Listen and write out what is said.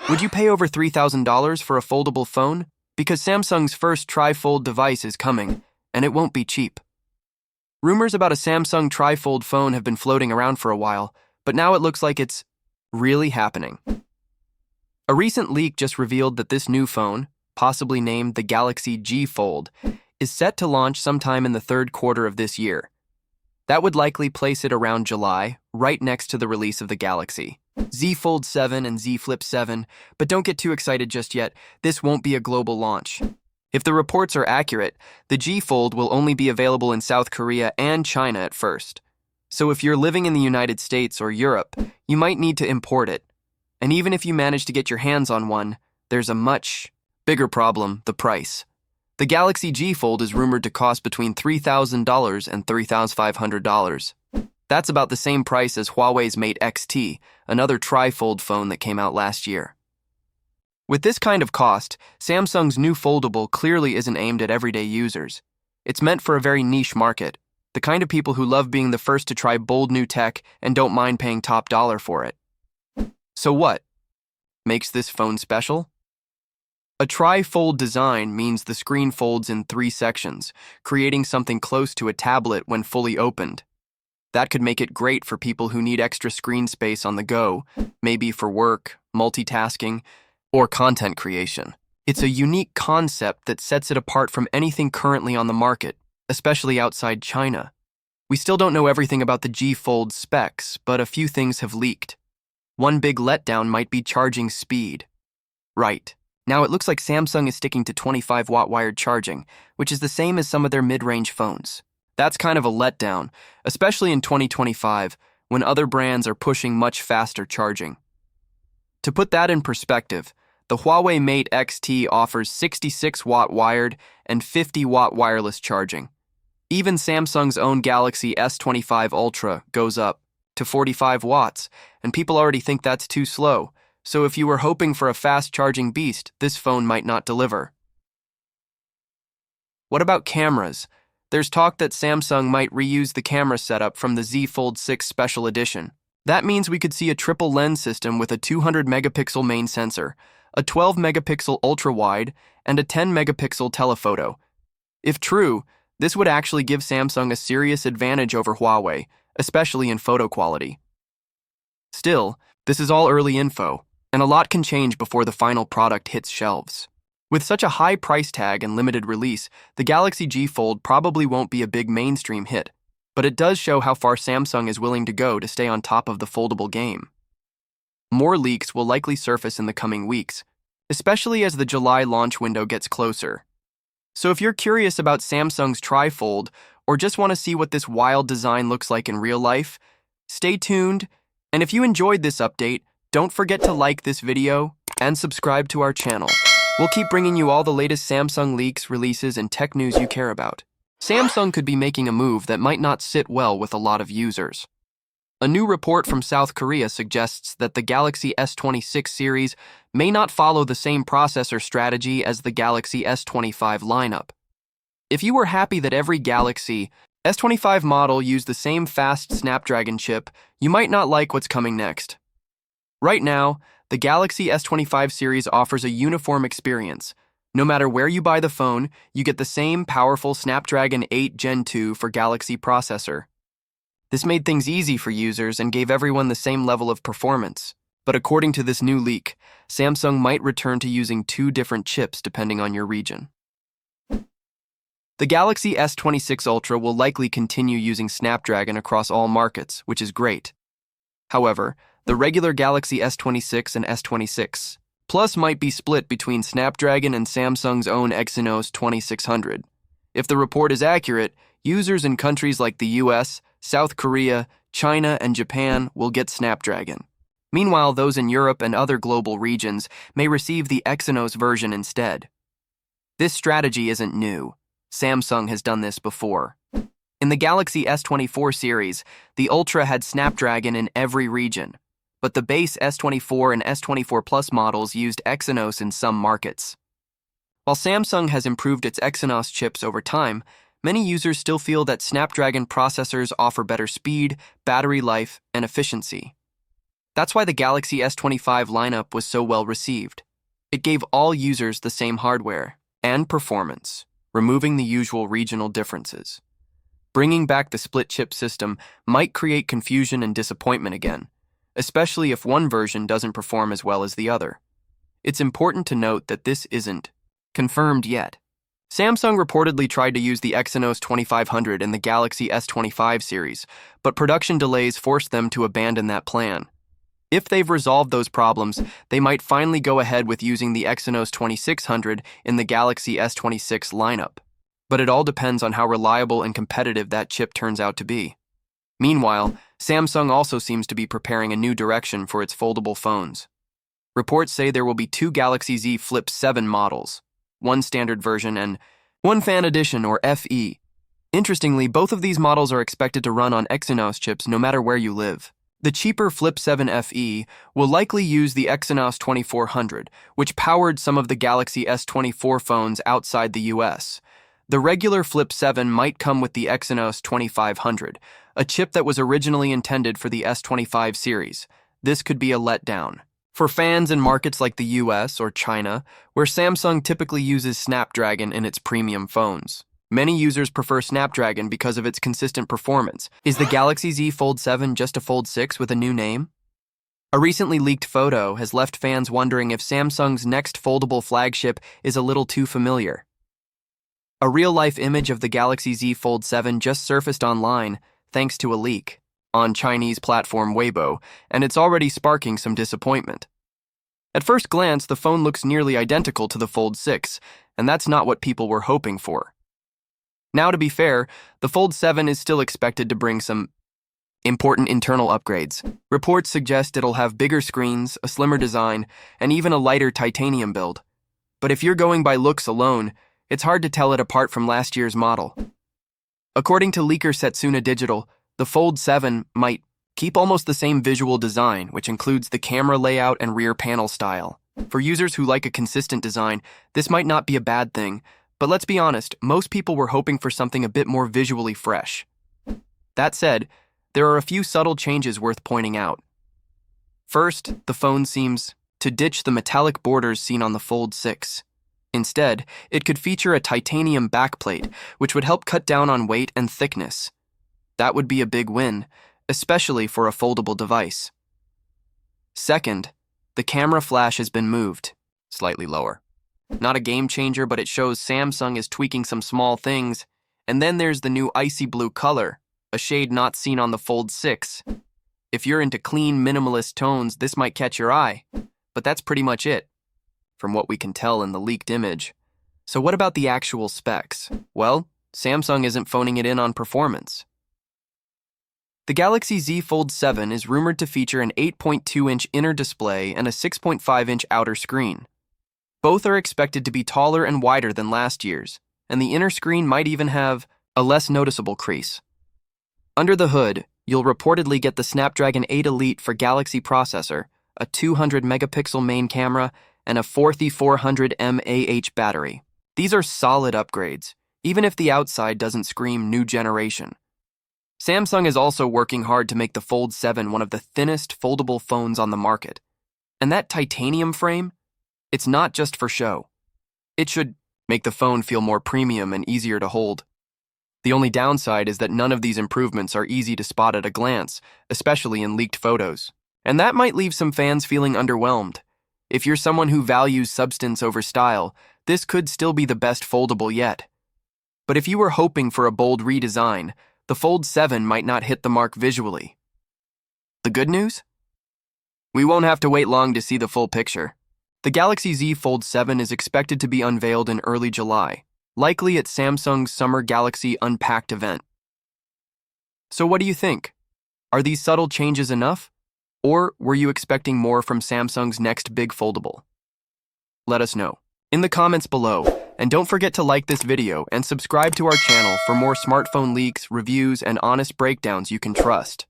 Would you pay over $3,000 for a foldable phone? Because Samsung's first Trifold device is coming, and it won't be cheap. Rumors about a Samsung Trifold phone have been floating around for a while, but now it looks like it's really happening. A recent leak just revealed that this new phone, possibly named the Galaxy G Fold, is set to launch sometime in the third quarter of this year. That would likely place it around July, right next to the release of the Galaxy Z Fold 7 and Z Flip 7, but don't get too excited just yet. This won't be a global launch. If the reports are accurate, the G Fold will only be available in South Korea and China at first. So if you're living in the United States or Europe, you might need to import it. And even if you manage to get your hands on one, there's a much bigger problem: the price. The Galaxy G Fold is rumored to cost between $3,000 and $3,500. That's about the same price as Huawei's Mate XT, another Trifold phone that came out last year. With this kind of cost, Samsung's new foldable clearly isn't aimed at everyday users. It's meant for a very niche market, the kind of people who love being the first to try bold new tech and don't mind paying top dollar for it. So what makes this phone special? A tri-fold design means the screen folds in 3 sections, creating something close to a tablet when fully opened. That could make it great for people who need extra screen space on the go, maybe for work, multitasking, or content creation. It's a unique concept that sets it apart from anything currently on the market, especially outside China. We still don't know everything about the G Fold specs, but a few things have leaked. One big letdown might be charging speed. Right. Now it looks like Samsung is sticking to 25-watt wired charging, which is the same as some of their mid-range phones. That's kind of a letdown, especially in 2025, when other brands are pushing much faster charging. To put that in perspective, the Huawei Mate XT offers 66-watt wired and 50-watt wireless charging. Even Samsung's own Galaxy S25 Ultra goes up to 45 watts, and people already think that's too slow. So if you were hoping for a fast-charging beast, this phone might not deliver. What about cameras? There's talk that Samsung might reuse the camera setup from the Z Fold 6 Special Edition. That means we could see a triple lens system with a 200-megapixel main sensor, a 12-megapixel ultra-wide, and a 10-megapixel telephoto. If true, this would actually give Samsung a serious advantage over Huawei, especially in photo quality. Still, this is all early info, and a lot can change before the final product hits shelves. With such a high price tag and limited release, the Galaxy G Fold probably won't be a big mainstream hit, but it does show how far Samsung is willing to go to stay on top of the foldable game. More leaks will likely surface in the coming weeks, especially as the July launch window gets closer. So if you're curious about Samsung's Trifold, or just want to see what this wild design looks like in real life, stay tuned, and if you enjoyed this update, don't forget to like this video and subscribe to our channel. We'll keep bringing you all the latest Samsung leaks, releases, and tech news you care about. Samsung could be making a move that might not sit well with a lot of users. A new report from South Korea suggests that the Galaxy S26 series may not follow the same processor strategy as the Galaxy S25 lineup. If you were happy that every Galaxy S25 model used the same fast Snapdragon chip, you might not like what's coming next. Right now, the Galaxy S25 series offers a uniform experience. No matter where you buy the phone, you get the same powerful Snapdragon 8 Gen 2 for Galaxy processor. This made things easy for users and gave everyone the same level of performance. But according to this new leak, Samsung might return to using 2 different chips depending on your region. The Galaxy S26 Ultra will likely continue using Snapdragon across all markets, which is great. However, the regular Galaxy S26 and S26 Plus might be split between Snapdragon and Samsung's own Exynos 2600. If the report is accurate, users in countries like the US, South Korea, China, and Japan will get Snapdragon. Meanwhile, those in Europe and other global regions may receive the Exynos version instead. This strategy isn't new. Samsung has done this before. In the Galaxy S24 series, the Ultra had Snapdragon in every region, but the base S24 and S24 Plus models used Exynos in some markets. While Samsung has improved its Exynos chips over time, many users still feel that Snapdragon processors offer better speed, battery life, and efficiency. That's why the Galaxy S25 lineup was so well received. It gave all users the same hardware and performance, removing the usual regional differences. Bringing back the split-chip system might create confusion and disappointment again, especially if one version doesn't perform as well as the other. It's important to note that this isn't confirmed yet. Samsung reportedly tried to use the Exynos 2500 in the Galaxy S25 series, but production delays forced them to abandon that plan. If they've resolved those problems, they might finally go ahead with using the Exynos 2600 in the Galaxy S26 lineup. But it all depends on how reliable and competitive that chip turns out to be. Meanwhile, Samsung also seems to be preparing a new direction for its foldable phones. Reports say there will be 2 Galaxy Z Flip 7 models, one standard version and one Fan Edition or FE. Interestingly, both of these models are expected to run on Exynos chips no matter where you live. The cheaper Flip 7 FE will likely use the Exynos 2400, which powered some of the Galaxy S24 phones outside the US. The regular Flip 7 might come with the Exynos 2500, a chip that was originally intended for the S25 series. This could be a letdown. For fans in markets like the US or China, where Samsung typically uses Snapdragon in its premium phones, many users prefer Snapdragon because of its consistent performance. Is the Galaxy Z Fold 7 just a Fold 6 with a new name? A recently leaked photo has left fans wondering if Samsung's next foldable flagship is a little too familiar. A real-life image of the Galaxy Z Fold 7 just surfaced online thanks to a leak on Chinese platform Weibo, and it's already sparking some disappointment. At first glance, the phone looks nearly identical to the Fold 6, and that's not what people were hoping for. Now, to be fair, the Fold 7 is still expected to bring some important internal upgrades. Reports suggest it'll have bigger screens, a slimmer design, and even a lighter titanium build. But if you're going by looks alone, it's hard to tell it apart from last year's model. According to leaker Setsuna Digital, the Fold 7 might keep almost the same visual design, which includes the camera layout and rear panel style. For users who like a consistent design, this might not be a bad thing, but let's be honest, most people were hoping for something a bit more visually fresh. That said, there are a few subtle changes worth pointing out. First, the phone seems to ditch the metallic borders seen on the Fold 6. Instead, it could feature a titanium backplate, which would help cut down on weight and thickness. That would be a big win, especially for a foldable device. Second, the camera flash has been moved, slightly lower. Not a game changer, but it shows Samsung is tweaking some small things. And then there's the new icy blue color, a shade not seen on the Fold 6. If you're into clean, minimalist tones, this might catch your eye. But that's pretty much it, from what we can tell in the leaked image. So what about the actual specs? Well, Samsung isn't phoning it in on performance. The Galaxy Z Fold 7 is rumored to feature an 8.2-inch inner display and a 6.5-inch outer screen. Both are expected to be taller and wider than last year's, and the inner screen might even have a less noticeable crease. Under the hood, you'll reportedly get the Snapdragon 8 Elite for Galaxy processor, a 200-megapixel main camera, and a 4400 mAh battery. These are solid upgrades, even if the outside doesn't scream new generation. Samsung is also working hard to make the Fold 7 one of the thinnest foldable phones on the market. And that titanium frame? It's not just for show. It should make the phone feel more premium and easier to hold. The only downside is that none of these improvements are easy to spot at a glance, especially in leaked photos. And that might leave some fans feeling underwhelmed. If you're someone who values substance over style, this could still be the best foldable yet. But if you were hoping for a bold redesign, the Fold 7 might not hit the mark visually. The good news? We won't have to wait long to see the full picture. The Galaxy Z Fold 7 is expected to be unveiled in early July, likely at Samsung's Summer Galaxy Unpacked event. So what do you think? Are these subtle changes enough? Or were you expecting more from Samsung's next big foldable? Let us know in the comments below, and don't forget to like this video and subscribe to our channel for more smartphone leaks, reviews, and honest breakdowns you can trust.